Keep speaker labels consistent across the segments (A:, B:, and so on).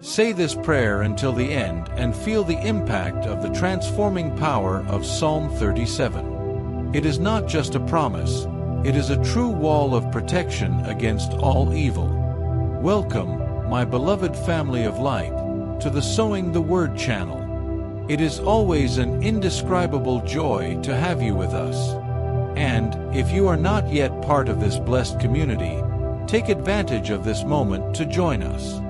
A: Say this prayer until the end and feel the impact of the transforming power of Psalm 37. It is not just a promise, it is a true wall of protection against all evil. Welcome, my beloved family of light, to the Sowing the Word channel. It is always an indescribable joy to have you with us. And, if you are not yet part of this blessed community, take advantage of this moment to join us.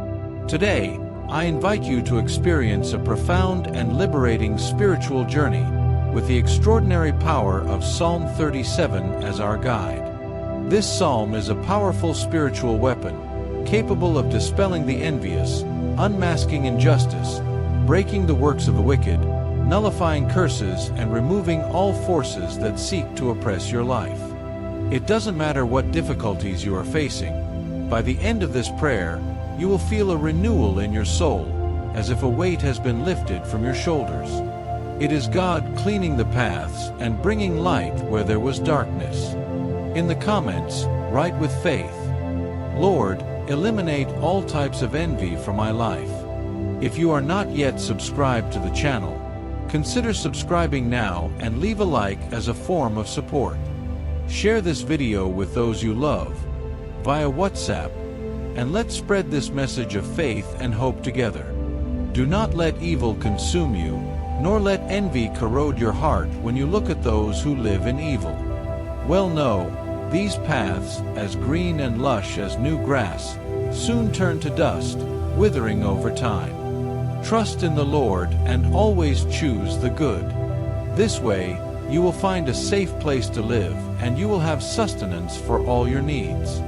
A: Today, I invite you to experience a profound and liberating spiritual journey with the extraordinary power of Psalm 37 as our guide. This psalm is a powerful spiritual weapon, capable of dispelling the envious, unmasking injustice, breaking the works of the wicked, nullifying curses, and removing all forces that seek to oppress your life. It doesn't matter what difficulties you are facing. By the end of this prayer, you will feel a renewal in your soul, as if a weight has been lifted from your shoulders. It is God cleaning the paths and bringing light where there was darkness. In the comments, write with faith, "Lord, eliminate all types of envy from my life." If you are not yet subscribed to the channel, consider subscribing now and leave a like as a form of support. Share this video with those you love via WhatsApp, and let's spread this message of faith and hope together. Do not let evil consume you, nor let envy corrode your heart when you look at those who live in evil. Well know, these paths, as green and lush as new grass, soon turn to dust, withering over time. Trust in the Lord and always choose the good. This way, you will find a safe place to live, and you will have sustenance for all your needs.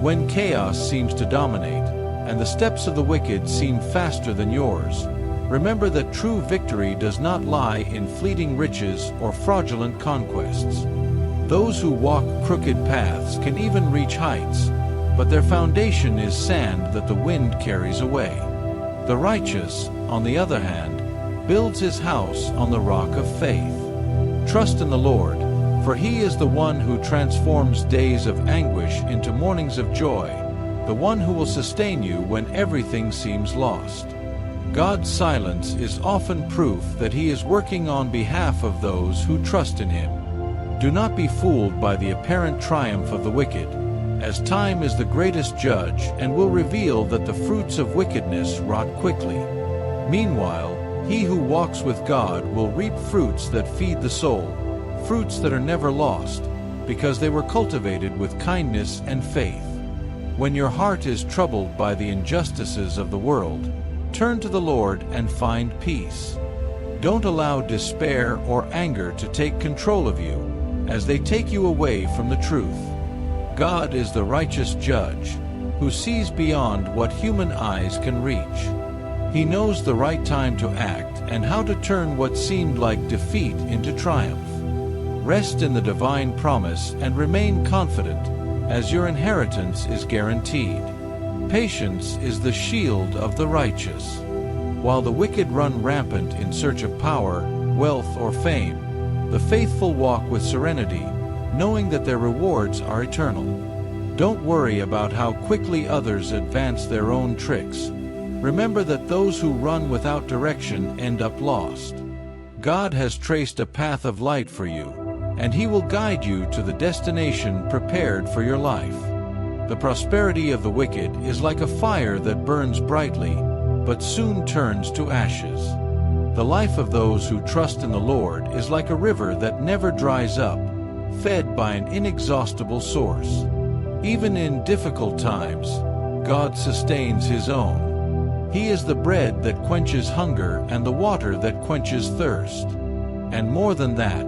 A: When chaos seems to dominate, and the steps of the wicked seem faster than yours, remember that true victory does not lie in fleeting riches or fraudulent conquests. Those who walk crooked paths can even reach heights, but their foundation is sand that the wind carries away. The righteous, on the other hand, builds his house on the rock of faith. Trust in the Lord, for He is the one who transforms days of anguish into mornings of joy, the one who will sustain you when everything seems lost. God's silence is often proof that He is working on behalf of those who trust in Him. Do not be fooled by the apparent triumph of the wicked, as time is the greatest judge and will reveal that the fruits of wickedness rot quickly. Meanwhile, he who walks with God will reap fruits that feed the soul, fruits that are never lost, because they were cultivated with kindness and faith. When your heart is troubled by the injustices of the world, turn to the Lord and find peace. Don't allow despair or anger to take control of you, as they take you away from the truth. God is the righteous judge, who sees beyond what human eyes can reach. He knows the right time to act and how to turn what seemed like defeat into triumph. Rest in the divine promise and remain confident, as your inheritance is guaranteed. Patience is the shield of the righteous. While the wicked run rampant in search of power, wealth, or fame, the faithful walk with serenity, knowing that their rewards are eternal. Don't worry about how quickly others advance their own tricks. Remember that those who run without direction end up lost. God has traced a path of light for you, and He will guide you to the destination prepared for your life. The prosperity of the wicked is like a fire that burns brightly, but soon turns to ashes. The life of those who trust in the Lord is like a river that never dries up, fed by an inexhaustible source. Even in difficult times, God sustains His own. He is the bread that quenches hunger and the water that quenches thirst. And more than that,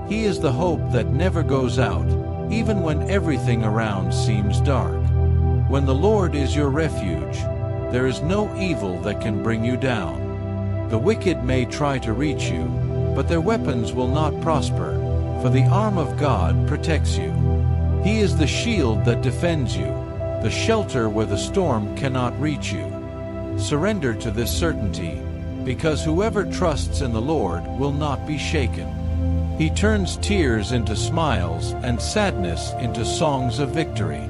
A: He is the hope that never goes out, even when everything around seems dark. When the Lord is your refuge, there is no evil that can bring you down. The wicked may try to reach you, but their weapons will not prosper, for the arm of God protects you. He is the shield that defends you, the shelter where the storm cannot reach you. Surrender to this certainty, because whoever trusts in the Lord will not be shaken. He turns tears into smiles and sadness into songs of victory.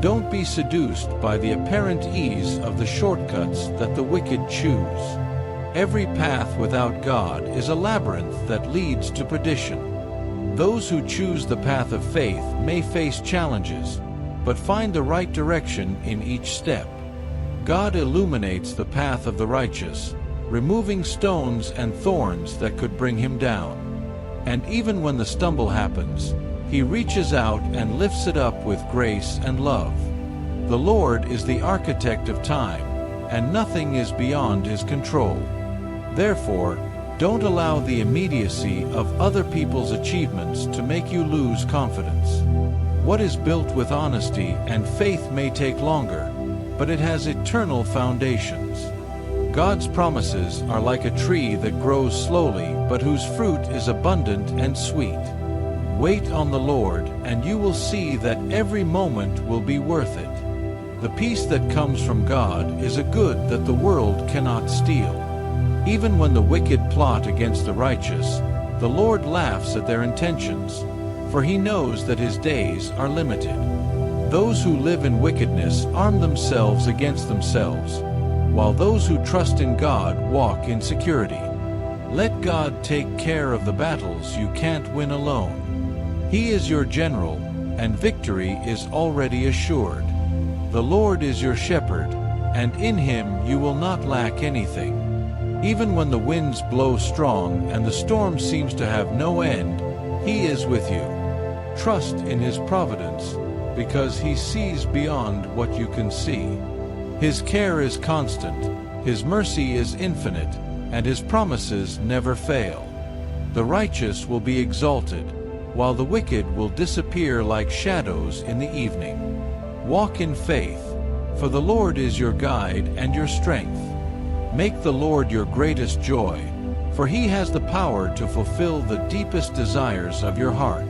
A: Don't be seduced by the apparent ease of the shortcuts that the wicked choose. Every path without God is a labyrinth that leads to perdition. Those who choose the path of faith may face challenges, but find the right direction in each step. God illuminates the path of the righteous, removing stones and thorns that could bring him down. And even when the stumble happens, he reaches out and lifts it up with grace and love. The Lord is the architect of time, and nothing is beyond his control. Therefore, don't allow the immediacy of other people's achievements to make you lose confidence. What is built with honesty and faith may take longer, but it has eternal foundations. God's promises are like a tree that grows slowly but whose fruit is abundant and sweet. Wait on the Lord, and you will see that every moment will be worth it. The peace that comes from God is a good that the world cannot steal. Even when the wicked plot against the righteous, the Lord laughs at their intentions, for he knows that his days are limited. Those who live in wickedness arm themselves against themselves, while those who trust in God walk in security. Let God take care of the battles you can't win alone. He is your general, and victory is already assured. The Lord is your shepherd, and in him you will not lack anything. Even when the winds blow strong and the storm seems to have no end, he is with you. Trust in his providence, because he sees beyond what you can see. His care is constant, his mercy is infinite, and his promises never fail. The righteous will be exalted, while the wicked will disappear like shadows in the evening. Walk in faith, for the Lord is your guide and your strength. Make the Lord your greatest joy, for he has the power to fulfill the deepest desires of your heart.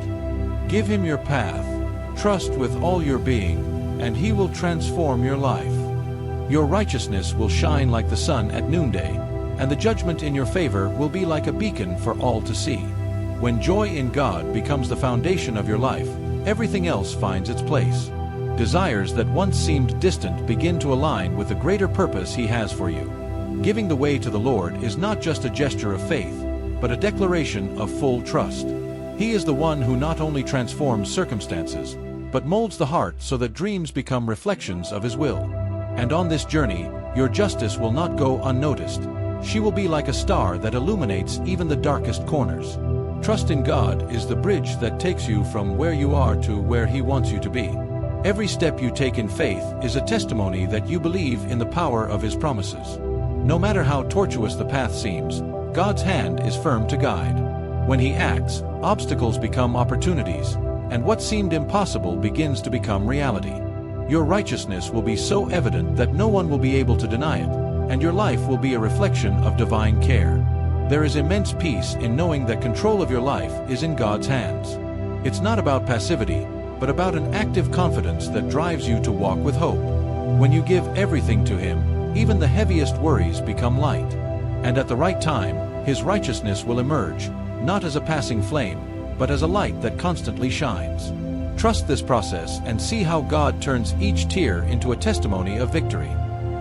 A: Give him your path, trust with all your being, and he will transform your life. Your righteousness will shine like the sun at noonday, and the judgment in your favor will be like a beacon for all to see. When joy in God becomes the foundation of your life, everything else finds its place. Desires that once seemed distant begin to align with the greater purpose he has for you. Giving the way to the Lord is not just a gesture of faith, but a declaration of full trust. He is the one who not only transforms circumstances, but molds the heart so that dreams become reflections of his will. And on this journey, your justice will not go unnoticed. She will be like a star that illuminates even the darkest corners. Trust in God is the bridge that takes you from where you are to where he wants you to be. Every step you take in faith is a testimony that you believe in the power of his promises. No matter how tortuous the path seems, God's hand is firm to guide. When he acts, obstacles become opportunities, and what seemed impossible begins to become reality. Your righteousness will be so evident that no one will be able to deny it, and your life will be a reflection of divine care. There is immense peace in knowing that control of your life is in God's hands. It's not about passivity, but about an active confidence that drives you to walk with hope. When you give everything to him, even the heaviest worries become light. And at the right time, his righteousness will emerge, not as a passing flame, but as a light that constantly shines. Trust this process and see how God turns each tear into a testimony of victory.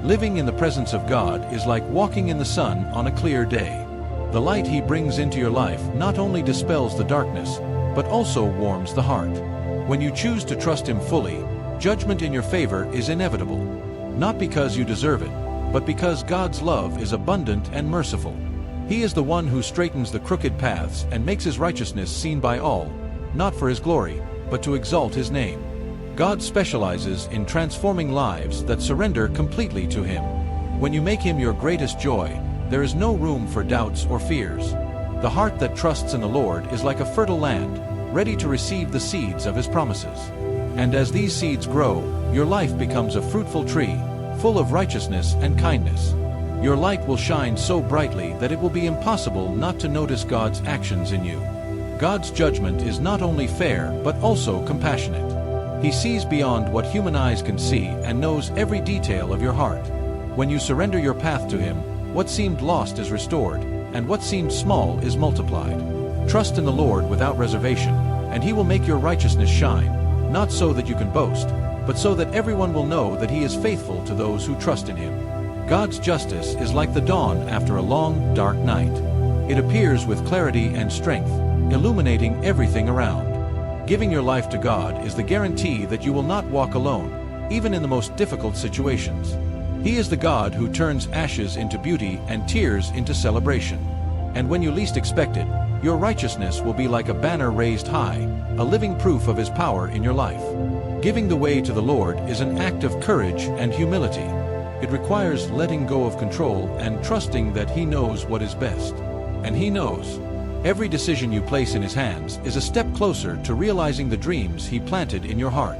A: Living in the presence of God is like walking in the sun on a clear day. The light he brings into your life not only dispels the darkness, but also warms the heart. When you choose to trust him fully, judgment in your favor is inevitable. Not because you deserve it, but because God's love is abundant and merciful. He is the one who straightens the crooked paths and makes his righteousness seen by all, not for his glory, but to exalt his name. God specializes in transforming lives that surrender completely to him. When you make him your greatest joy, there is no room for doubts or fears. The heart that trusts in the Lord is like a fertile land, ready to receive the seeds of his promises. And as these seeds grow, your life becomes a fruitful tree, full of righteousness and kindness. Your light will shine so brightly that it will be impossible not to notice God's actions in you. God's judgment is not only fair, but also compassionate. He sees beyond what human eyes can see and knows every detail of your heart. When you surrender your path to him, what seemed lost is restored, and what seemed small is multiplied. Trust in the Lord without reservation, and he will make your righteousness shine, not so that you can boast, but so that everyone will know that he is faithful to those who trust in him. God's justice is like the dawn after a long, dark night. It appears with clarity and strength, illuminating everything around. Giving your life to God is the guarantee that you will not walk alone, even in the most difficult situations. He is the God who turns ashes into beauty and tears into celebration. And when you least expect it, your righteousness will be like a banner raised high, a living proof of his power in your life. Giving the way to the Lord is an act of courage and humility. It requires letting go of control and trusting that he knows what is best. And he knows. Every decision you place in his hands is a step closer to realizing the dreams he planted in your heart.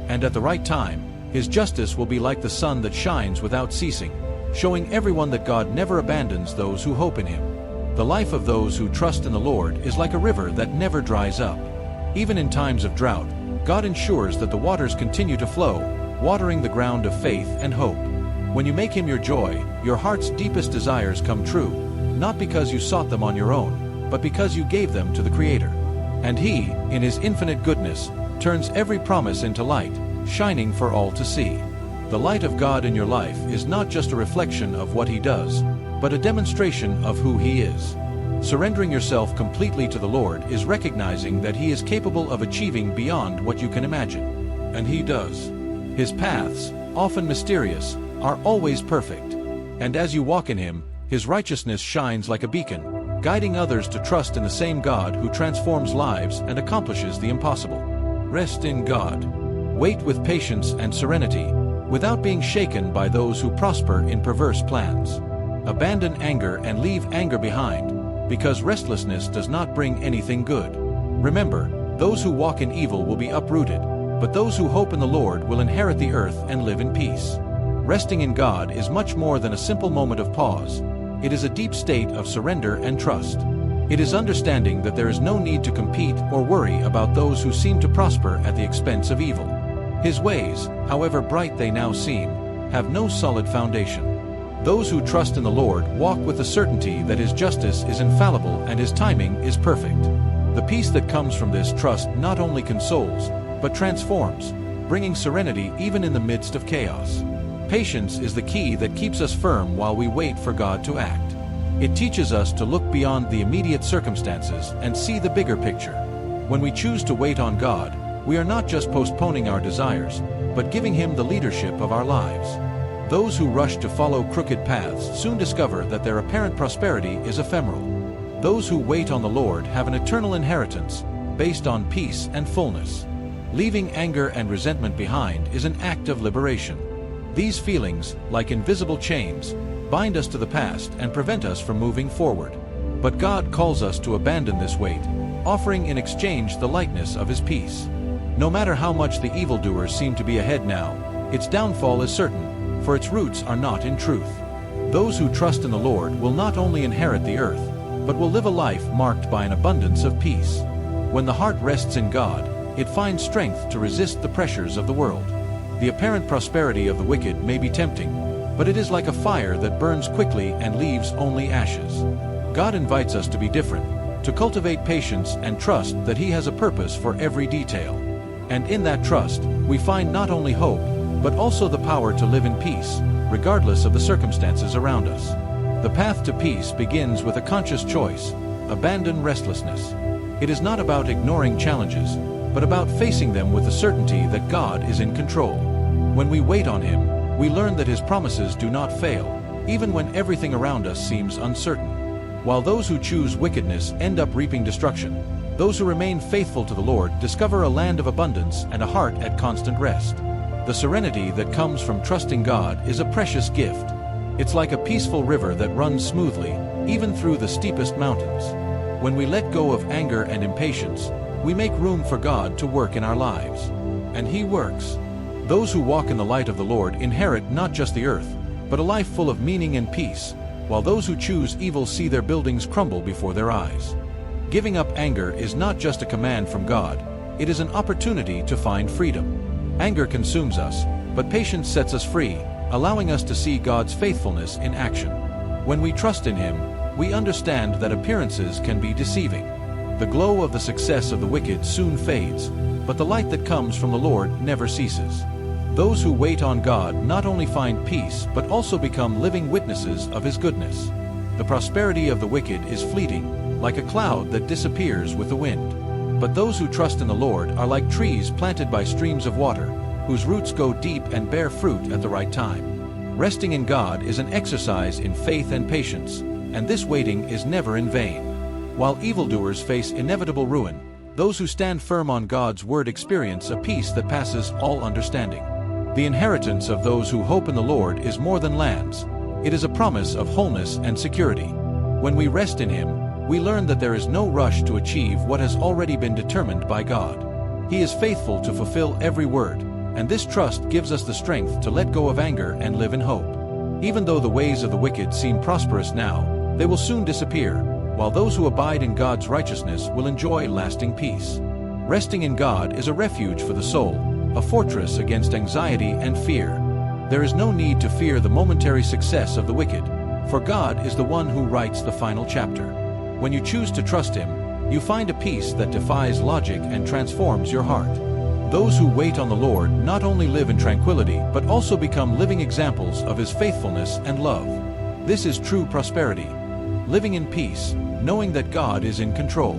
A: And at the right time, his justice will be like the sun that shines without ceasing, showing everyone that God never abandons those who hope in him. The life of those who trust in the Lord is like a river that never dries up. Even in times of drought, God ensures that the waters continue to flow, watering the ground of faith and hope. When you make him your joy, your heart's deepest desires come true, not because you sought them on your own, but because you gave them to the Creator. And he, in his infinite goodness, turns every promise into light, shining for all to see. The light of God in your life is not just a reflection of what he does, but a demonstration of who he is. Surrendering yourself completely to the Lord is recognizing that he is capable of achieving beyond what you can imagine. And he does. His paths, often mysterious, are always perfect. And as you walk in him, his righteousness shines like a beacon, guiding others to trust in the same God who transforms lives and accomplishes the impossible. Rest in God. Wait with patience and serenity, without being shaken by those who prosper in perverse plans. Abandon anger and leave anger behind, because restlessness does not bring anything good. Remember, those who walk in evil will be uprooted, but those who hope in the Lord will inherit the earth and live in peace. Resting in God is much more than a simple moment of pause. It is a deep state of surrender and trust. It is understanding that there is no need to compete or worry about those who seem to prosper at the expense of evil. His ways, however bright they now seem, have no solid foundation. Those who trust in the Lord walk with the certainty that his justice is infallible and his timing is perfect. The peace that comes from this trust not only consoles, but transforms, bringing serenity even in the midst of chaos. Patience is the key that keeps us firm while we wait for God to act. It teaches us to look beyond the immediate circumstances and see the bigger picture. When we choose to wait on God, we are not just postponing our desires, but giving him the leadership of our lives. Those who rush to follow crooked paths soon discover that their apparent prosperity is ephemeral. Those who wait on the Lord have an eternal inheritance, based on peace and fullness. Leaving anger and resentment behind is an act of liberation. These feelings, like invisible chains, bind us to the past and prevent us from moving forward. But God calls us to abandon this weight, offering in exchange the lightness of his peace. No matter how much the evildoers seem to be ahead now, its downfall is certain, for its roots are not in truth. Those who trust in the Lord will not only inherit the earth, but will live a life marked by an abundance of peace. When the heart rests in God, it finds strength to resist the pressures of the world. The apparent prosperity of the wicked may be tempting, but it is like a fire that burns quickly and leaves only ashes. God invites us to be different, to cultivate patience and trust that he has a purpose for every detail. And in that trust, we find not only hope, but also the power to live in peace, regardless of the circumstances around us. The path to peace begins with a conscious choice: abandon restlessness. It is not about ignoring challenges, but about facing them with the certainty that God is in control. When we wait on him, we learn that his promises do not fail, even when everything around us seems uncertain. While those who choose wickedness end up reaping destruction, those who remain faithful to the Lord discover a land of abundance and a heart at constant rest. The serenity that comes from trusting God is a precious gift. It's like a peaceful river that runs smoothly, even through the steepest mountains. When we let go of anger and impatience, we make room for God to work in our lives. And he works. Those who walk in the light of the Lord inherit not just the earth, but a life full of meaning and peace, while those who choose evil see their buildings crumble before their eyes. Giving up anger is not just a command from God, it is an opportunity to find freedom. Anger consumes us, but patience sets us free, allowing us to see God's faithfulness in action. When we trust in him, we understand that appearances can be deceiving. The glow of the success of the wicked soon fades, but the light that comes from the Lord never ceases. Those who wait on God not only find peace but also become living witnesses of His goodness. The prosperity of the wicked is fleeting, like a cloud that disappears with the wind. But those who trust in the Lord are like trees planted by streams of water, whose roots go deep and bear fruit at the right time. Resting in God is an exercise in faith and patience, and this waiting is never in vain. While evildoers face inevitable ruin, those who stand firm on God's word experience a peace that passes all understanding. The inheritance of those who hope in the Lord is more than lands. It is a promise of wholeness and security. When we rest in Him, we learn that there is no rush to achieve what has already been determined by God. He is faithful to fulfill every word, and this trust gives us the strength to let go of anger and live in hope. Even though the ways of the wicked seem prosperous now, they will soon disappear, while those who abide in God's righteousness will enjoy lasting peace. Resting in God is a refuge for the soul, a fortress against anxiety and fear. There is no need to fear the momentary success of the wicked, for God is the one who writes the final chapter. When you choose to trust Him, you find a peace that defies logic and transforms your heart. Those who wait on the Lord not only live in tranquility but also become living examples of His faithfulness and love. This is true prosperity. Living in peace, knowing that God is in control.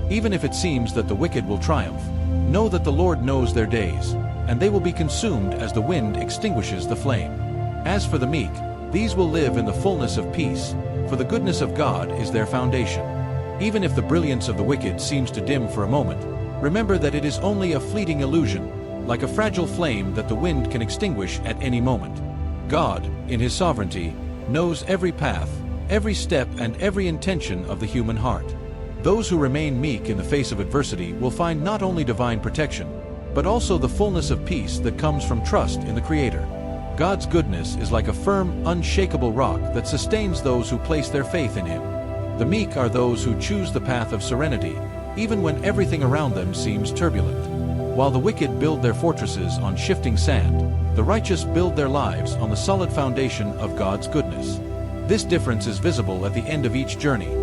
A: Even if it seems that the wicked will triumph, know that the Lord knows their days, and they will be consumed as the wind extinguishes the flame. As for the meek, these will live in the fullness of peace, for the goodness of God is their foundation. Even if the brilliance of the wicked seems to dim for a moment, remember that it is only a fleeting illusion, like a fragile flame that the wind can extinguish at any moment. God, in His sovereignty, knows every path, every step, and every intention of the human heart. Those who remain meek in the face of adversity will find not only divine protection, but also the fullness of peace that comes from trust in the Creator. God's goodness is like a firm, unshakable rock that sustains those who place their faith in Him. The meek are those who choose the path of serenity, even when everything around them seems turbulent. While the wicked build their fortresses on shifting sand, the righteous build their lives on the solid foundation of God's goodness. This difference is visible at the end of each journey.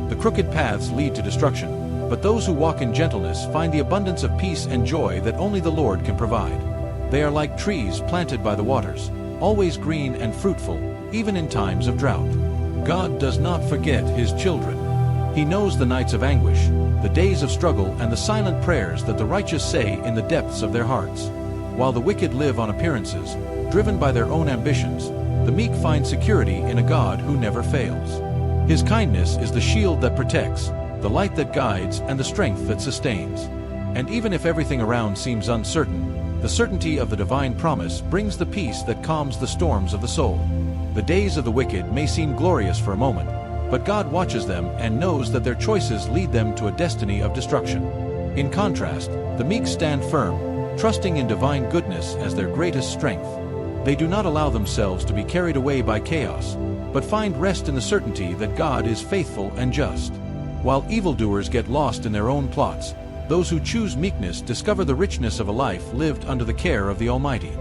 A: The crooked paths lead to destruction, but those who walk in gentleness find the abundance of peace and joy that only the Lord can provide. They are like trees planted by the waters, always green and fruitful, even in times of drought. God does not forget His children. He knows the nights of anguish, the days of struggle, and the silent prayers that the righteous say in the depths of their hearts. While the wicked live on appearances, driven by their own ambitions, the meek find security in a God who never fails. His kindness is the shield that protects, the light that guides, and the strength that sustains. And even if everything around seems uncertain, the certainty of the divine promise brings the peace that calms the storms of the soul. The days of the wicked may seem glorious for a moment, but God watches them and knows that their choices lead them to a destiny of destruction. In contrast, the meek stand firm, trusting in divine goodness as their greatest strength. They do not allow themselves to be carried away by chaos, but find rest in the certainty that God is faithful and just. While evildoers get lost in their own plots, those who choose meekness discover the richness of a life lived under the care of the Almighty.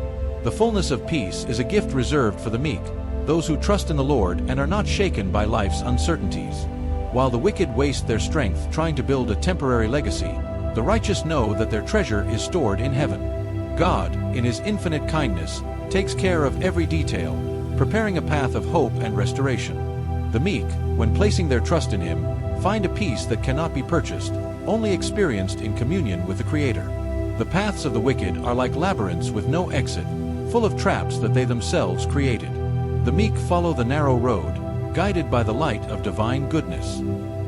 A: The fullness of peace is a gift reserved for the meek, those who trust in the Lord and are not shaken by life's uncertainties. While the wicked waste their strength trying to build a temporary legacy, the righteous know that their treasure is stored in heaven. God, in His infinite kindness, takes care of every detail, preparing a path of hope and restoration. The meek, when placing their trust in Him, find a peace that cannot be purchased, only experienced in communion with the Creator. The paths of the wicked are like labyrinths with no exit, full of traps that they themselves created. The meek follow the narrow road, guided by the light of divine goodness.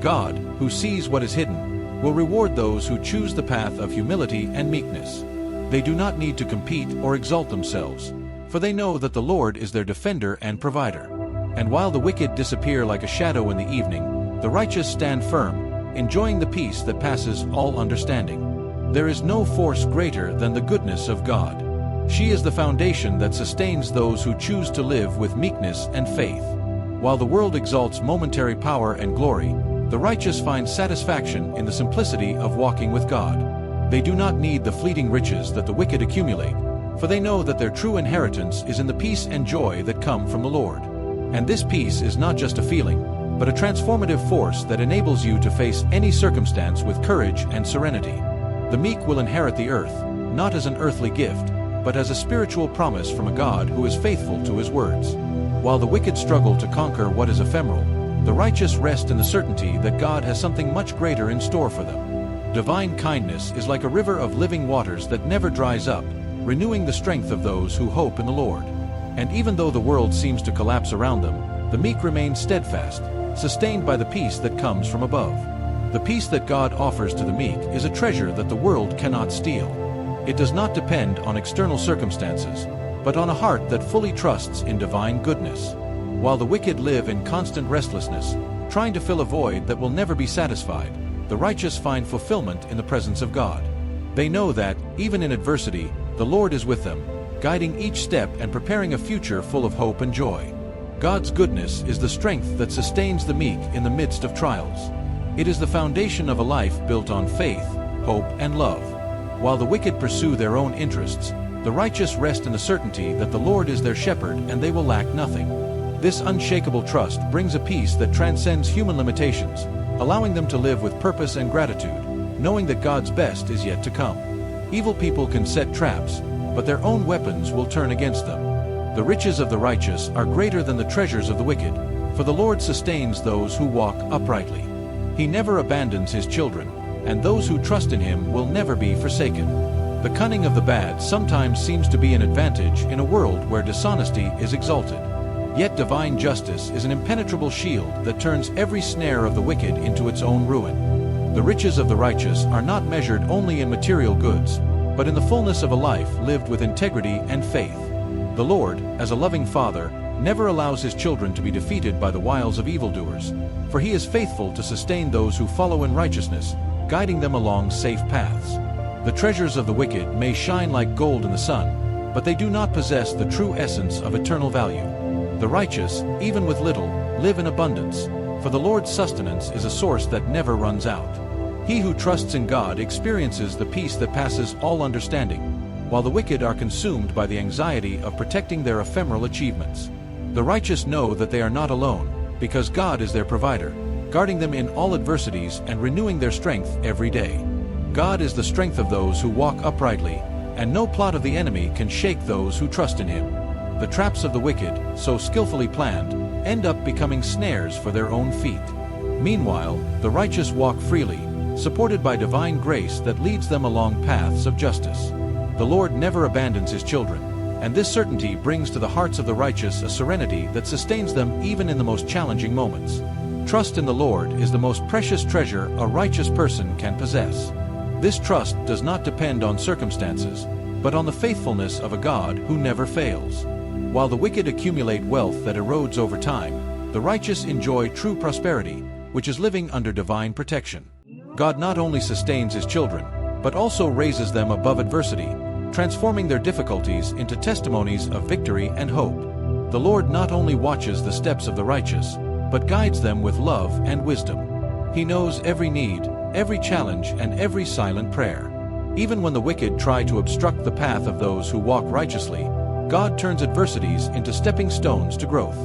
A: God, who sees what is hidden, will reward those who choose the path of humility and meekness. They do not need to compete or exalt themselves, for they know that the Lord is their defender and provider. And while the wicked disappear like a shadow in the evening, the righteous stand firm, enjoying the peace that passes all understanding. There is no force greater than the goodness of God. She is the foundation that sustains those who choose to live with meekness and faith. While the world exalts momentary power and glory, the righteous find satisfaction in the simplicity of walking with God. They do not need the fleeting riches that the wicked accumulate, for they know that their true inheritance is in the peace and joy that come from the Lord. And this peace is not just a feeling, but a transformative force that enables you to face any circumstance with courage and serenity. The meek will inherit the earth, not as an earthly gift, but as a spiritual promise from a God who is faithful to his words. While the wicked struggle to conquer what is ephemeral, the righteous rest in the certainty that God has something much greater in store for them. Divine kindness is like a river of living waters that never dries up, renewing the strength of those who hope in the Lord. And even though the world seems to collapse around them, the meek remain steadfast, sustained by the peace that comes from above. The peace that God offers to the meek is a treasure that the world cannot steal. It does not depend on external circumstances, but on a heart that fully trusts in divine goodness. While the wicked live in constant restlessness, trying to fill a void that will never be satisfied, the righteous find fulfillment in the presence of God. They know that, even in adversity, the Lord is with them, guiding each step and preparing a future full of hope and joy. God's goodness is the strength that sustains the meek in the midst of trials. It is the foundation of a life built on faith, hope, and love. While the wicked pursue their own interests, the righteous rest in the certainty that the Lord is their shepherd and they will lack nothing. This unshakable trust brings a peace that transcends human limitations, allowing them to live with purpose and gratitude, knowing that God's best is yet to come. Evil people can set traps, but their own weapons will turn against them. The riches of the righteous are greater than the treasures of the wicked, for the Lord sustains those who walk uprightly. He never abandons his children, and those who trust in him will never be forsaken. The cunning of the bad sometimes seems to be an advantage in a world where dishonesty is exalted. Yet divine justice is an impenetrable shield that turns every snare of the wicked into its own ruin. The riches of the righteous are not measured only in material goods, but in the fullness of a life lived with integrity and faith. The Lord, as a loving Father, never allows his children to be defeated by the wiles of evildoers, for he is faithful to sustain those who follow in righteousness, guiding them along safe paths. The treasures of the wicked may shine like gold in the sun, but they do not possess the true essence of eternal value. The righteous, even with little, live in abundance, for the Lord's sustenance is a source that never runs out. He who trusts in God experiences the peace that passes all understanding, while the wicked are consumed by the anxiety of protecting their ephemeral achievements. The righteous know that they are not alone, because God is their provider, guarding them in all adversities and renewing their strength every day. God is the strength of those who walk uprightly, and no plot of the enemy can shake those who trust in him. The traps of the wicked, so skillfully planned, end up becoming snares for their own feet. Meanwhile, the righteous walk freely, supported by divine grace that leads them along paths of justice. The Lord never abandons his children, and this certainty brings to the hearts of the righteous a serenity that sustains them even in the most challenging moments. Trust in the Lord is the most precious treasure a righteous person can possess. This trust does not depend on circumstances, but on the faithfulness of a God who never fails. While the wicked accumulate wealth that erodes over time, the righteous enjoy true prosperity, which is living under divine protection. God not only sustains his children, but also raises them above adversity, transforming their difficulties into testimonies of victory and hope. The Lord not only watches the steps of the righteous, but guides them with love and wisdom. He knows every need, every challenge, and every silent prayer. Even when the wicked try to obstruct the path of those who walk righteously, God turns adversities into stepping stones to growth.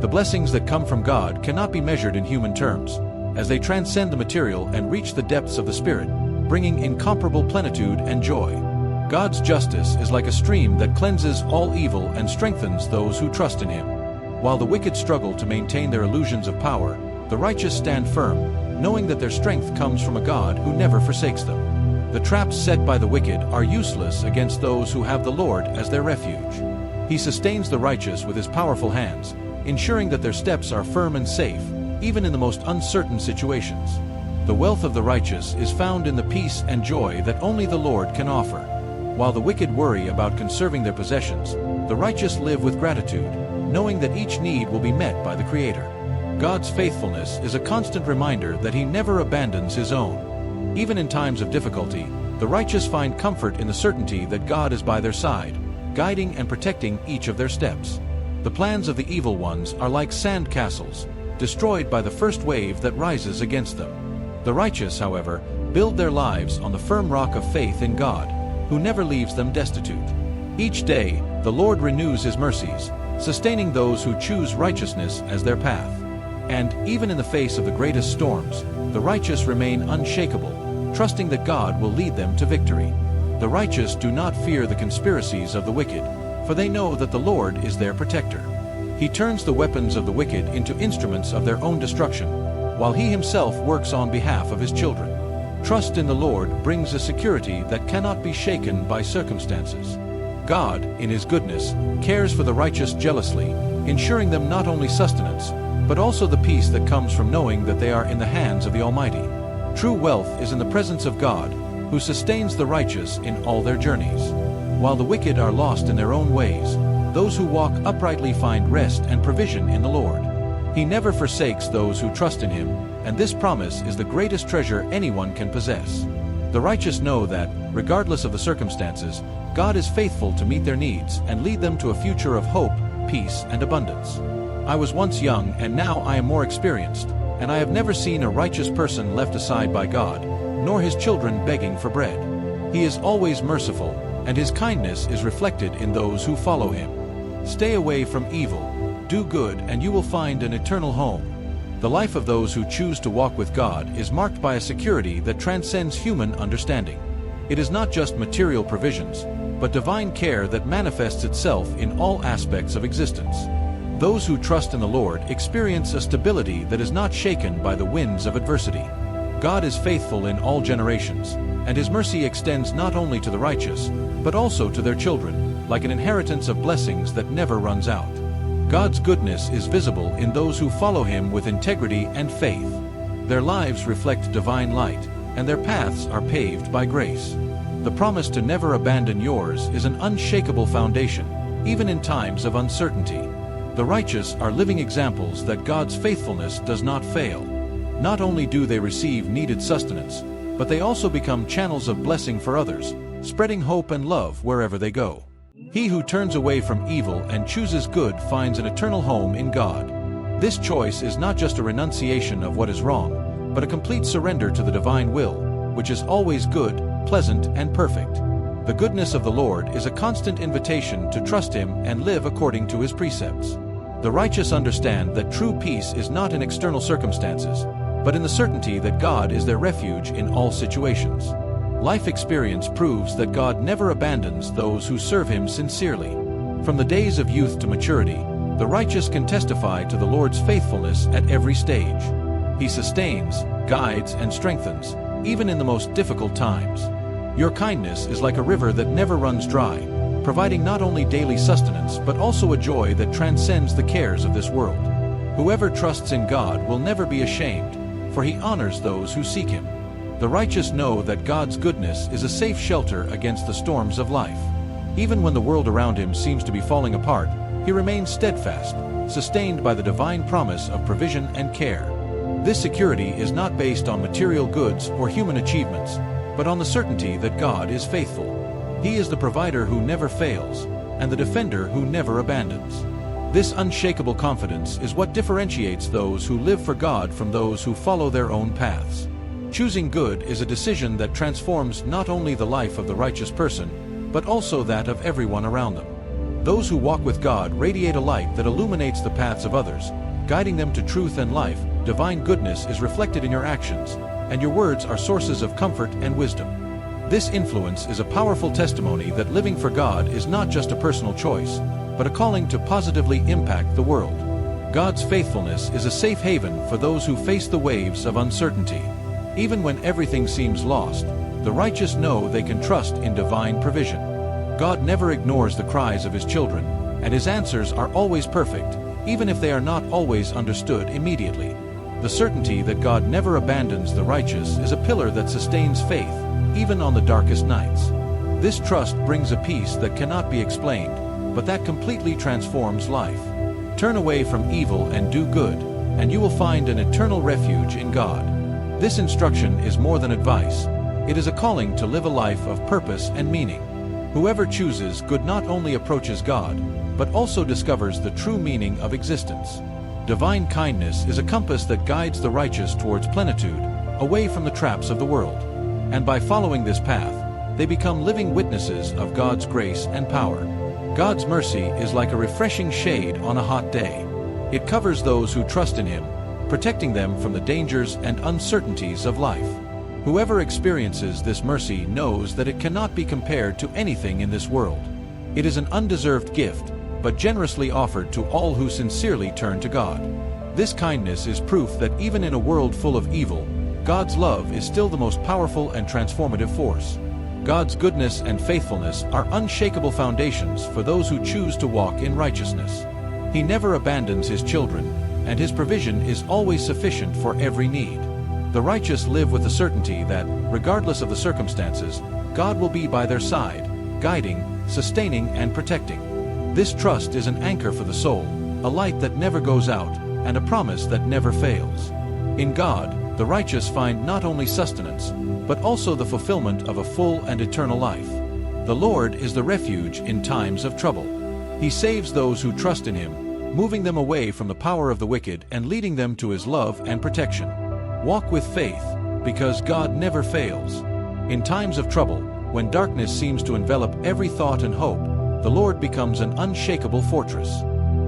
A: The blessings that come from God cannot be measured in human terms, as they transcend the material and reach the depths of the spirit, bringing incomparable plenitude and joy. God's justice is like a stream that cleanses all evil and strengthens those who trust in him. While the wicked struggle to maintain their illusions of power, the righteous stand firm, knowing that their strength comes from a God who never forsakes them. The traps set by the wicked are useless against those who have the Lord as their refuge. He sustains the righteous with his powerful hands, ensuring that their steps are firm and safe, even in the most uncertain situations. The wealth of the righteous is found in the peace and joy that only the Lord can offer. While the wicked worry about conserving their possessions, the righteous live with gratitude, knowing that each need will be met by the Creator. God's faithfulness is a constant reminder that he never abandons his own. Even in times of difficulty, the righteous find comfort in the certainty that God is by their side, guiding and protecting each of their steps. The plans of the evil ones are like sand castles, destroyed by the first wave that rises against them. The righteous, however, build their lives on the firm rock of faith in God, who never leaves them destitute. Each day, the Lord renews his mercies, sustaining those who choose righteousness as their path. And, even in the face of the greatest storms, the righteous remain unshakable, trusting that God will lead them to victory. The righteous do not fear the conspiracies of the wicked, for they know that the Lord is their protector. He turns the weapons of the wicked into instruments of their own destruction, while he himself works on behalf of his children. Trust in the Lord brings a security that cannot be shaken by circumstances. God, in his goodness, cares for the righteous jealously, ensuring them not only sustenance, but also the peace that comes from knowing that they are in the hands of the Almighty. True wealth is in the presence of God, who sustains the righteous in all their journeys. While the wicked are lost in their own ways, those who walk uprightly find rest and provision in the Lord. He never forsakes those who trust in him, and this promise is the greatest treasure anyone can possess. The righteous know that, regardless of the circumstances, God is faithful to meet their needs and lead them to a future of hope, peace, and abundance. I was once young and now I am more experienced, and I have never seen a righteous person left aside by God, nor his children begging for bread. He is always merciful, and his kindness is reflected in those who follow him. Stay away from evil, do good, and you will find an eternal home. The life of those who choose to walk with God is marked by a security that transcends human understanding. It is not just material provisions, but divine care that manifests itself in all aspects of existence. Those who trust in the Lord experience a stability that is not shaken by the winds of adversity. God is faithful in all generations, and his mercy extends not only to the righteous, but also to their children, like an inheritance of blessings that never runs out. God's goodness is visible in those who follow him with integrity and faith. Their lives reflect divine light, and their paths are paved by grace. The promise to never abandon yours is an unshakable foundation, even in times of uncertainty. The righteous are living examples that God's faithfulness does not fail. Not only do they receive needed sustenance, but they also become channels of blessing for others, spreading hope and love wherever they go. He who turns away from evil and chooses good finds an eternal home in God. This choice is not just a renunciation of what is wrong, but a complete surrender to the divine will, which is always good, pleasant, and perfect. The goodness of the Lord is a constant invitation to trust him and live according to his precepts. The righteous understand that true peace is not in external circumstances, but in the certainty that God is their refuge in all situations. Life experience proves that God never abandons those who serve him sincerely. From the days of youth to maturity, the righteous can testify to the Lord's faithfulness at every stage. He sustains, guides, and strengthens, even in the most difficult times. Your kindness is like a river that never runs dry, providing not only daily sustenance but also a joy that transcends the cares of this world. Whoever trusts in God will never be ashamed, for he honors those who seek him. The righteous know that God's goodness is a safe shelter against the storms of life. Even when the world around him seems to be falling apart, he remains steadfast, sustained by the divine promise of provision and care. This security is not based on material goods or human achievements, but on the certainty that God is faithful. He is the provider who never fails, and the defender who never abandons. This unshakable confidence is what differentiates those who live for God from those who follow their own paths. Choosing good is a decision that transforms not only the life of the righteous person, but also that of everyone around them. Those who walk with God radiate a light that illuminates the paths of others, guiding them to truth and life. Divine goodness is reflected in your actions, and your words are sources of comfort and wisdom. This influence is a powerful testimony that living for God is not just a personal choice, but a calling to positively impact the world. God's faithfulness is a safe haven for those who face the waves of uncertainty. Even when everything seems lost, the righteous know they can trust in divine provision. God never ignores the cries of his children, and his answers are always perfect, even if they are not always understood immediately. The certainty that God never abandons the righteous is a pillar that sustains faith, even on the darkest nights. This trust brings a peace that cannot be explained, but that completely transforms life. Turn away from evil and do good, and you will find an eternal refuge in God. This instruction is more than advice. It is a calling to live a life of purpose and meaning. Whoever chooses good not only approaches God, but also discovers the true meaning of existence. Divine kindness is a compass that guides the righteous towards plenitude, away from the traps of the world. And by following this path, they become living witnesses of God's grace and power. God's mercy is like a refreshing shade on a hot day. It covers those who trust in him, protecting them from the dangers and uncertainties of life. Whoever experiences this mercy knows that it cannot be compared to anything in this world. It is an undeserved gift, but generously offered to all who sincerely turn to God. This kindness is proof that even in a world full of evil, God's love is still the most powerful and transformative force. God's goodness and faithfulness are unshakable foundations for those who choose to walk in righteousness. He never abandons his children, and his provision is always sufficient for every need. The righteous live with the certainty that, regardless of the circumstances, God will be by their side, guiding, sustaining, and protecting. This trust is an anchor for the soul, a light that never goes out, and a promise that never fails. In God, the righteous find not only sustenance, but also the fulfillment of a full and eternal life. The Lord is the refuge in times of trouble. He saves those who trust in him, moving them away from the power of the wicked and leading them to his love and protection. Walk with faith, because God never fails. In times of trouble, when darkness seems to envelop every thought and hope, the Lord becomes an unshakable fortress.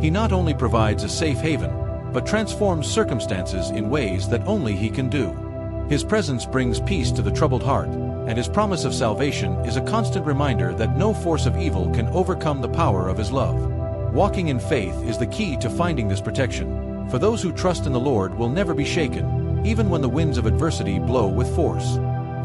A: He not only provides a safe haven, but transforms circumstances in ways that only he can do. His presence brings peace to the troubled heart, and his promise of salvation is a constant reminder that no force of evil can overcome the power of his love. Walking in faith is the key to finding this protection, for those who trust in the Lord will never be shaken, even when the winds of adversity blow with force.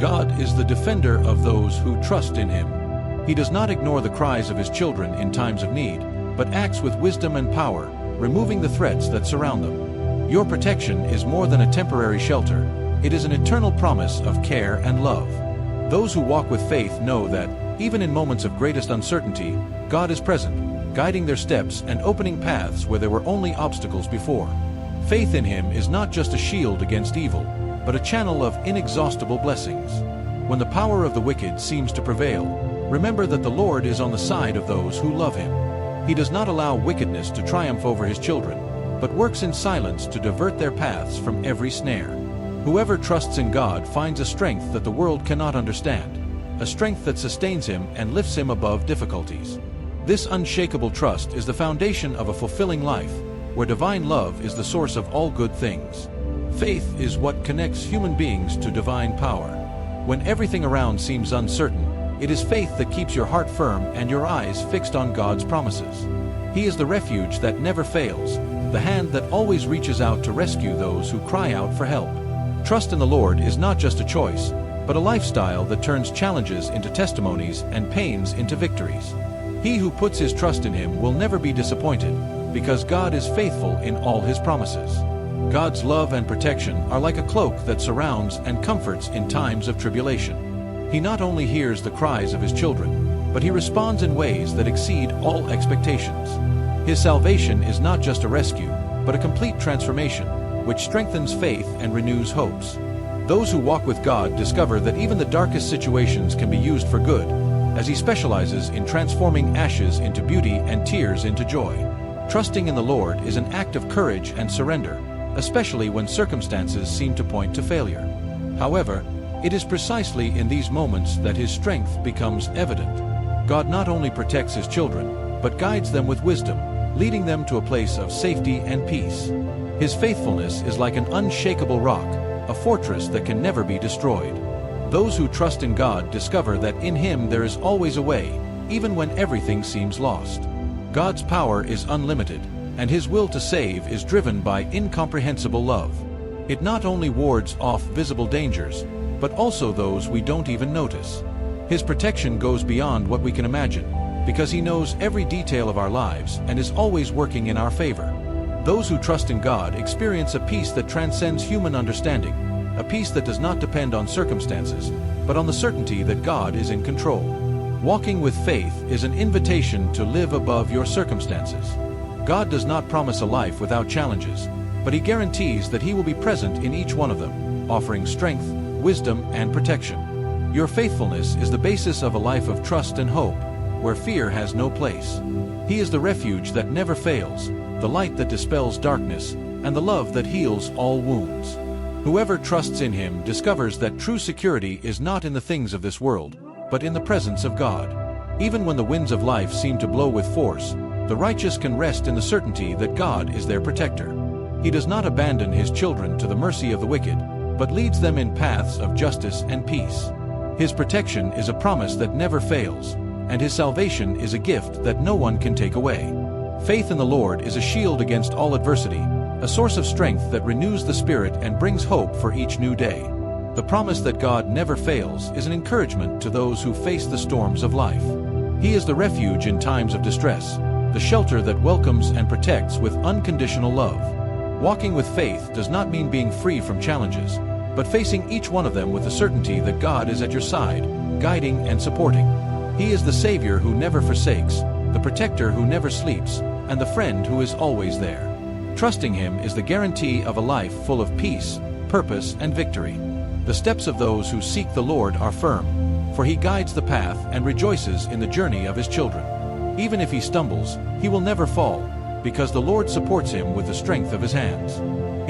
A: God is the defender of those who trust in him. He does not ignore the cries of his children in times of need, but acts with wisdom and power, removing the threats that surround them. Your protection is more than a temporary shelter. It is an eternal promise of care and love. Those who walk with faith know that, even in moments of greatest uncertainty, God is present, guiding their steps and opening paths where there were only obstacles before. Faith in him is not just a shield against evil, but a channel of inexhaustible blessings. When the power of the wicked seems to prevail, remember that the Lord is on the side of those who love him. He does not allow wickedness to triumph over his children, but works in silence to divert their paths from every snare. Whoever trusts in God finds a strength that the world cannot understand, a strength that sustains him and lifts him above difficulties. This unshakable trust is the foundation of a fulfilling life, where divine love is the source of all good things. Faith is what connects human beings to divine power. When everything around seems uncertain, it is faith that keeps your heart firm and your eyes fixed on God's promises. He is the refuge that never fails, the hand that always reaches out to rescue those who cry out for help. Trust in the Lord is not just a choice, but a lifestyle that turns challenges into testimonies and pains into victories. He who puts his trust in him will never be disappointed, because God is faithful in all his promises. God's love and protection are like a cloak that surrounds and comforts in times of tribulation. He not only hears the cries of his children, but he responds in ways that exceed all expectations. His salvation is not just a rescue, but a complete transformation, which strengthens faith and renews hopes. Those who walk with God discover that even the darkest situations can be used for good, as he specializes in transforming ashes into beauty and tears into joy. Trusting in the Lord is an act of courage and surrender, especially when circumstances seem to point to failure. However, it is precisely in these moments that his strength becomes evident. God not only protects his children, but guides them with wisdom, leading them to a place of safety and peace. His faithfulness is like an unshakable rock, a fortress that can never be destroyed. Those who trust in God discover that in him there is always a way, even when everything seems lost. God's power is unlimited, and his will to save is driven by incomprehensible love. It not only wards off visible dangers, but also those we don't even notice. His protection goes beyond what we can imagine, because he knows every detail of our lives and is always working in our favor. Those who trust in God experience a peace that transcends human understanding, a peace that does not depend on circumstances, but on the certainty that God is in control. Walking with faith is an invitation to live above your circumstances. God does not promise a life without challenges, but he guarantees that he will be present in each one of them, offering strength, wisdom, and protection. Your faithfulness is the basis of a life of trust and hope, where fear has no place. He is the refuge that never fails, the light that dispels darkness, and the love that heals all wounds. Whoever trusts in him discovers that true security is not in the things of this world, but in the presence of God. Even when the winds of life seem to blow with force, the righteous can rest in the certainty that God is their protector. He does not abandon his children to the mercy of the wicked, but leads them in paths of justice and peace. His protection is a promise that never fails, and his salvation is a gift that no one can take away. Faith in the Lord is a shield against all adversity, a source of strength that renews the spirit and brings hope for each new day. The promise that God never fails is an encouragement to those who face the storms of life. He is the refuge in times of distress, the shelter that welcomes and protects with unconditional love. Walking with faith does not mean being free from challenges, but facing each one of them with the certainty that God is at your side, guiding and supporting. He is the Savior who never forsakes, the protector who never sleeps, and the friend who is always there. Trusting Him is the guarantee of a life full of peace, purpose, and victory. The steps of those who seek the Lord are firm, for He guides the path and rejoices in the journey of His children. Even if he stumbles, he will never fall, because the Lord supports him with the strength of His hands.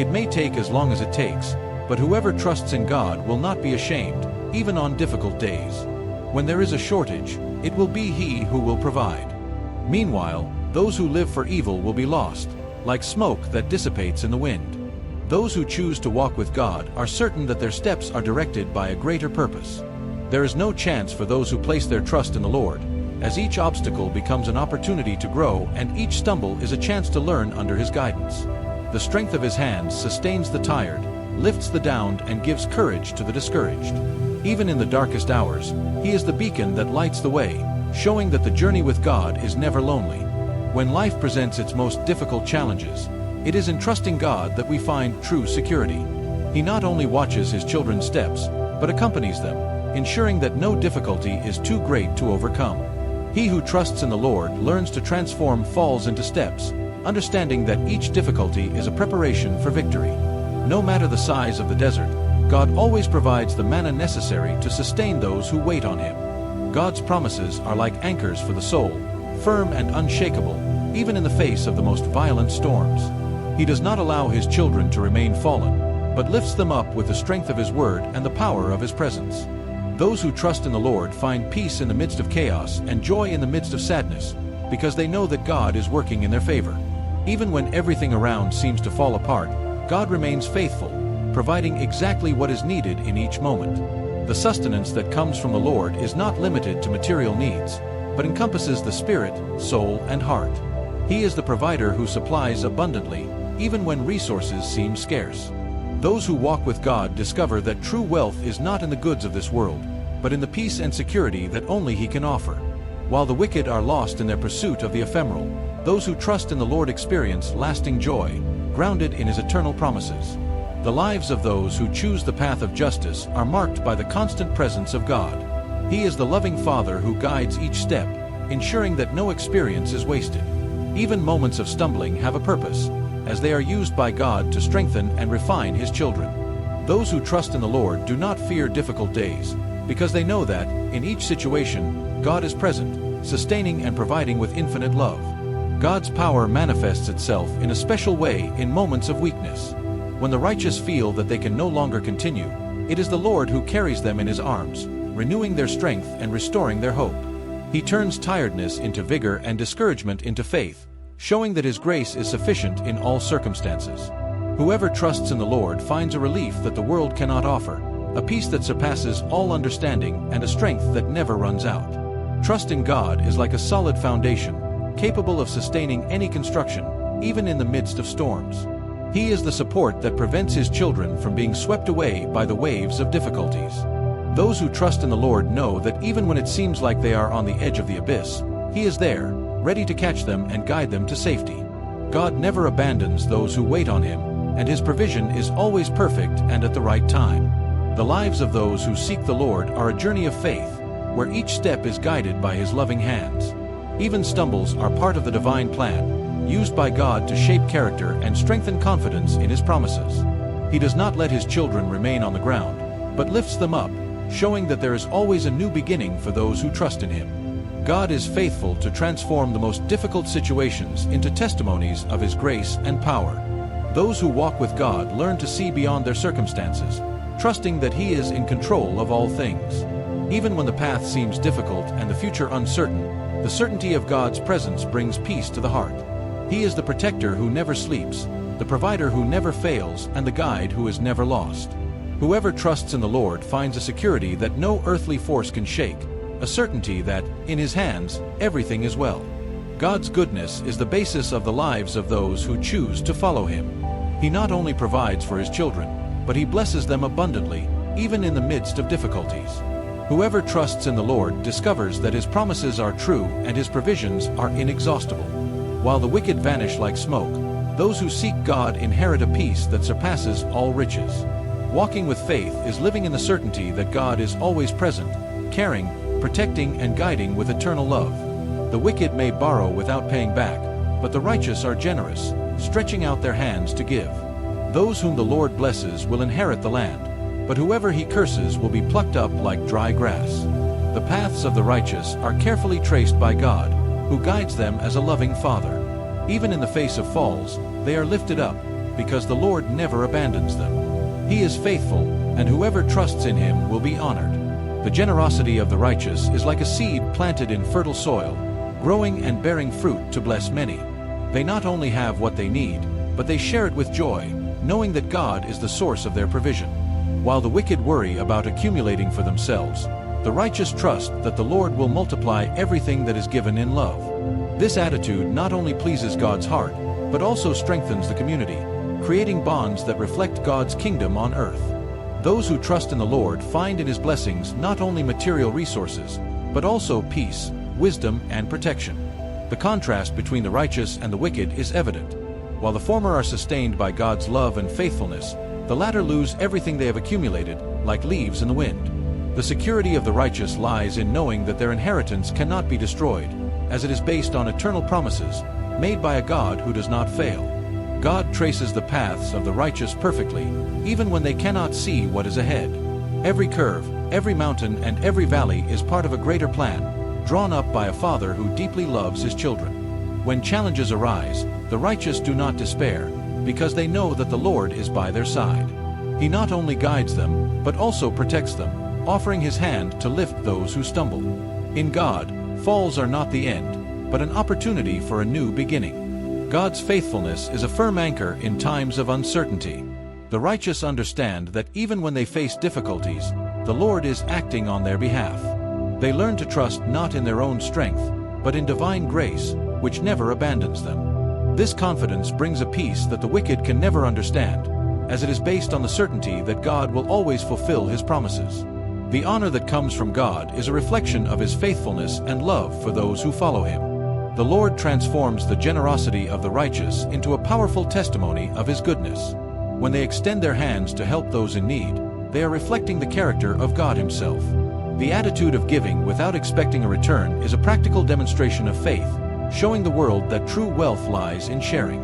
A: It may take as long as it takes, but whoever trusts in God will not be ashamed, even on difficult days. When there is a shortage, it will be He who will provide. Meanwhile, those who live for evil will be lost, like smoke that dissipates in the wind. Those who choose to walk with God are certain that their steps are directed by a greater purpose. There is no chance for those who place their trust in the Lord, as each obstacle becomes an opportunity to grow and each stumble is a chance to learn under His guidance. The strength of His hands sustains the tired, lifts the downed, and gives courage to the discouraged. Even in the darkest hours, He is the beacon that lights the way, showing that the journey with God is never lonely. When life presents its most difficult challenges, it is in trusting God that we find true security. He not only watches His children's steps, but accompanies them, ensuring that no difficulty is too great to overcome. He who trusts in the Lord learns to transform falls into steps, understanding that each difficulty is a preparation for victory. No matter the size of the desert, God always provides the manna necessary to sustain those who wait on Him. God's promises are like anchors for the soul, firm and unshakable, even in the face of the most violent storms. He does not allow His children to remain fallen, but lifts them up with the strength of His word and the power of His presence. Those who trust in the Lord find peace in the midst of chaos and joy in the midst of sadness, because they know that God is working in their favor. Even when everything around seems to fall apart, God remains faithful, providing exactly what is needed in each moment. The sustenance that comes from the Lord is not limited to material needs, but encompasses the spirit, soul, and heart. He is the provider who supplies abundantly, even when resources seem scarce. Those who walk with God discover that true wealth is not in the goods of this world, but in the peace and security that only He can offer. While the wicked are lost in their pursuit of the ephemeral, those who trust in the Lord experience lasting joy, grounded in His eternal promises. The lives of those who choose the path of justice are marked by the constant presence of God. He is the loving Father who guides each step, ensuring that no experience is wasted. Even moments of stumbling have a purpose, as they are used by God to strengthen and refine His children. Those who trust in the Lord do not fear difficult days, because they know that, in each situation, God is present, sustaining and providing with infinite love. God's power manifests itself in a special way in moments of weakness. When the righteous feel that they can no longer continue, it is the Lord who carries them in His arms, renewing their strength and restoring their hope. He turns tiredness into vigor and discouragement into faith, showing that His grace is sufficient in all circumstances. Whoever trusts in the Lord finds a relief that the world cannot offer, a peace that surpasses all understanding, and a strength that never runs out. Trust in God is like a solid foundation, capable of sustaining any construction, even in the midst of storms. He is the support that prevents His children from being swept away by the waves of difficulties. Those who trust in the Lord know that even when it seems like they are on the edge of the abyss, He is there, ready to catch them and guide them to safety. God never abandons those who wait on Him, and His provision is always perfect and at the right time. The lives of those who seek the Lord are a journey of faith, where each step is guided by His loving hands. Even stumbles are part of the divine plan, used by God to shape character and strengthen confidence in His promises. He does not let His children remain on the ground, but lifts them up, showing that there is always a new beginning for those who trust in Him. God is faithful to transform the most difficult situations into testimonies of His grace and power. Those who walk with God learn to see beyond their circumstances, trusting that He is in control of all things. Even when the path seems difficult and the future uncertain, the certainty of God's presence brings peace to the heart. He is the protector who never sleeps, the provider who never fails, and the guide who is never lost. Whoever trusts in the Lord finds a security that no earthly force can shake, a certainty that, in His hands, everything is well. God's goodness is the basis of the lives of those who choose to follow Him. He not only provides for His children, but He blesses them abundantly, even in the midst of difficulties. Whoever trusts in the Lord discovers that His promises are true and His provisions are inexhaustible. While the wicked vanish like smoke, those who seek God inherit a peace that surpasses all riches. Walking with faith is living in the certainty that God is always present, caring, protecting, and guiding with eternal love. The wicked may borrow without paying back, but the righteous are generous, stretching out their hands to give. Those whom the Lord blesses will inherit the land, but whoever He curses will be plucked up like dry grass. The paths of the righteous are carefully traced by God, who guides them as a loving Father. Even in the face of falls, they are lifted up, because the Lord never abandons them. He is faithful, and whoever trusts in Him will be honored. The generosity of the righteous is like a seed planted in fertile soil, growing and bearing fruit to bless many. They not only have what they need, but they share it with joy, knowing that God is the source of their provision. While the wicked worry about accumulating for themselves, the righteous trust that the Lord will multiply everything that is given in love. This attitude not only pleases God's heart, but also strengthens the community, creating bonds that reflect God's kingdom on earth. Those who trust in the Lord find in His blessings not only material resources, but also peace, wisdom, and protection. The contrast between the righteous and the wicked is evident. While the former are sustained by God's love and faithfulness, the latter lose everything they have accumulated, like leaves in the wind. The security of the righteous lies in knowing that their inheritance cannot be destroyed, as it is based on eternal promises, made by a God who does not fail. God traces the paths of the righteous perfectly, even when they cannot see what is ahead. Every curve, every mountain, and every valley is part of a greater plan, drawn up by a Father who deeply loves His children. When challenges arise, the righteous do not despair, because they know that the Lord is by their side. He not only guides them, but also protects them, offering His hand to lift those who stumble. In God, falls are not the end, but an opportunity for a new beginning. God's faithfulness is a firm anchor in times of uncertainty. The righteous understand that even when they face difficulties, the Lord is acting on their behalf. They learn to trust not in their own strength, but in divine grace, which never abandons them. This confidence brings a peace that the wicked can never understand, as it is based on the certainty that God will always fulfill His promises. The honor that comes from God is a reflection of His faithfulness and love for those who follow Him. The Lord transforms the generosity of the righteous into a powerful testimony of His goodness. When they extend their hands to help those in need, they are reflecting the character of God Himself. The attitude of giving without expecting a return is a practical demonstration of faith, showing the world that true wealth lies in sharing.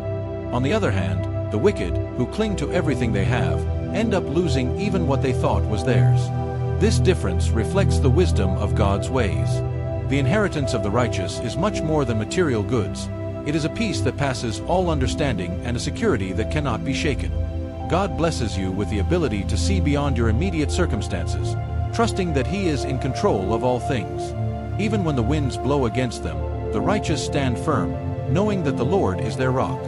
A: On the other hand, the wicked, who cling to everything they have, end up losing even what they thought was theirs. This difference reflects the wisdom of God's ways. The inheritance of the righteous is much more than material goods. It is a peace that passes all understanding and a security that cannot be shaken. God blesses you with the ability to see beyond your immediate circumstances, trusting that He is in control of all things. Even when the winds blow against them, the righteous stand firm, knowing that the Lord is their rock.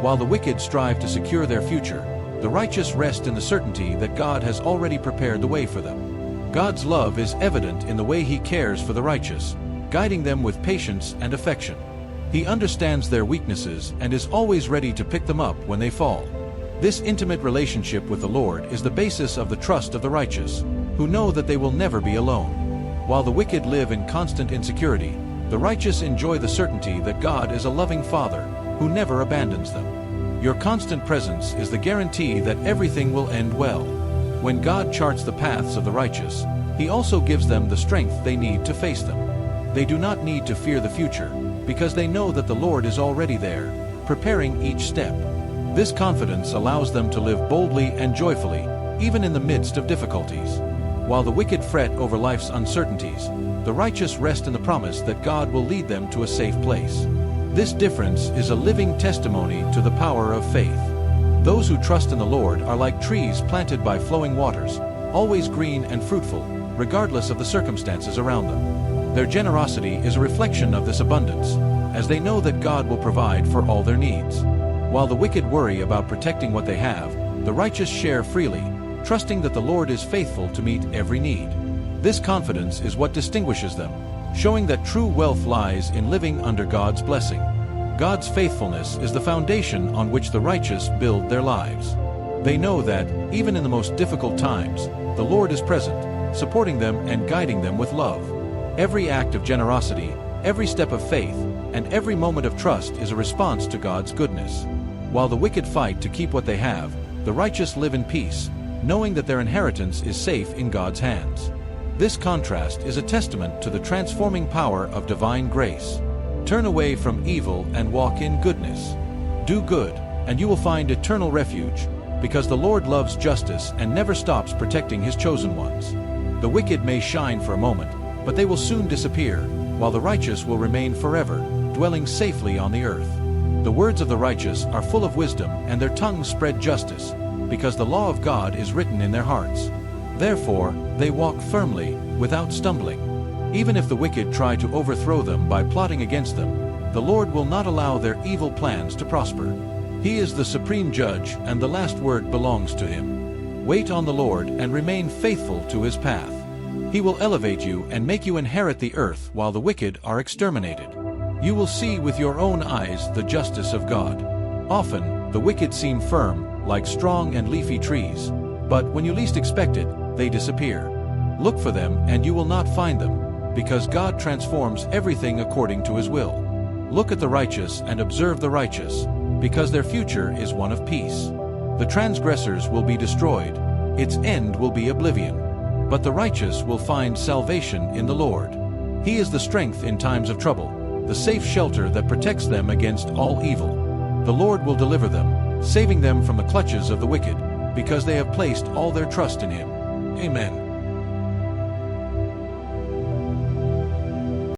A: While the wicked strive to secure their future, the righteous rest in the certainty that God has already prepared the way for them. God's love is evident in the way He cares for the righteous, guiding them with patience and affection. He understands their weaknesses and is always ready to pick them up when they fall. This intimate relationship with the Lord is the basis of the trust of the righteous, who know that they will never be alone. While the wicked live in constant insecurity, the righteous enjoy the certainty that God is a loving Father, who never abandons them. Your constant presence is the guarantee that everything will end well. When God charts the paths of the righteous, He also gives them the strength they need to face them. They do not need to fear the future, because they know that the Lord is already there, preparing each step. This confidence allows them to live boldly and joyfully, even in the midst of difficulties. While the wicked fret over life's uncertainties, the righteous rest in the promise that God will lead them to a safe place. This difference is a living testimony to the power of faith. Those who trust in the Lord are like trees planted by flowing waters, always green and fruitful, regardless of the circumstances around them. Their generosity is a reflection of this abundance, as they know that God will provide for all their needs. While the wicked worry about protecting what they have, the righteous share freely, trusting that the Lord is faithful to meet every need. This confidence is what distinguishes them, showing that true wealth lies in living under God's blessing. God's faithfulness is the foundation on which the righteous build their lives. They know that, even in the most difficult times, the Lord is present, supporting them and guiding them with love. Every act of generosity, every step of faith, and every moment of trust is a response to God's goodness. While the wicked fight to keep what they have, the righteous live in peace, knowing that their inheritance is safe in God's hands. This contrast is a testament to the transforming power of divine grace. Turn away from evil and walk in goodness. Do good, and you will find eternal refuge, because the Lord loves justice and never stops protecting his chosen ones. The wicked may shine for a moment, but they will soon disappear, while the righteous will remain forever, dwelling safely on the earth. The words of the righteous are full of wisdom, and their tongues spread justice, because the law of God is written in their hearts. Therefore, they walk firmly, without stumbling. Even if the wicked try to overthrow them by plotting against them, the Lord will not allow their evil plans to prosper. He is the supreme judge, and the last word belongs to him. Wait on the Lord and remain faithful to his path. He will elevate you and make you inherit the earth while the wicked are exterminated. You will see with your own eyes the justice of God. Often, the wicked seem firm, like strong and leafy trees, but when you least expect it, they disappear. Look for them and you will not find them, because God transforms everything according to his will. Look at the righteous and observe the righteous, because their future is one of peace. The transgressors will be destroyed, its end will be oblivion. But the righteous will find salvation in the Lord. He is the strength in times of trouble, the safe shelter that protects them against all evil. The Lord will deliver them, saving them from the clutches of the wicked, because they have placed all their trust in him. Amen.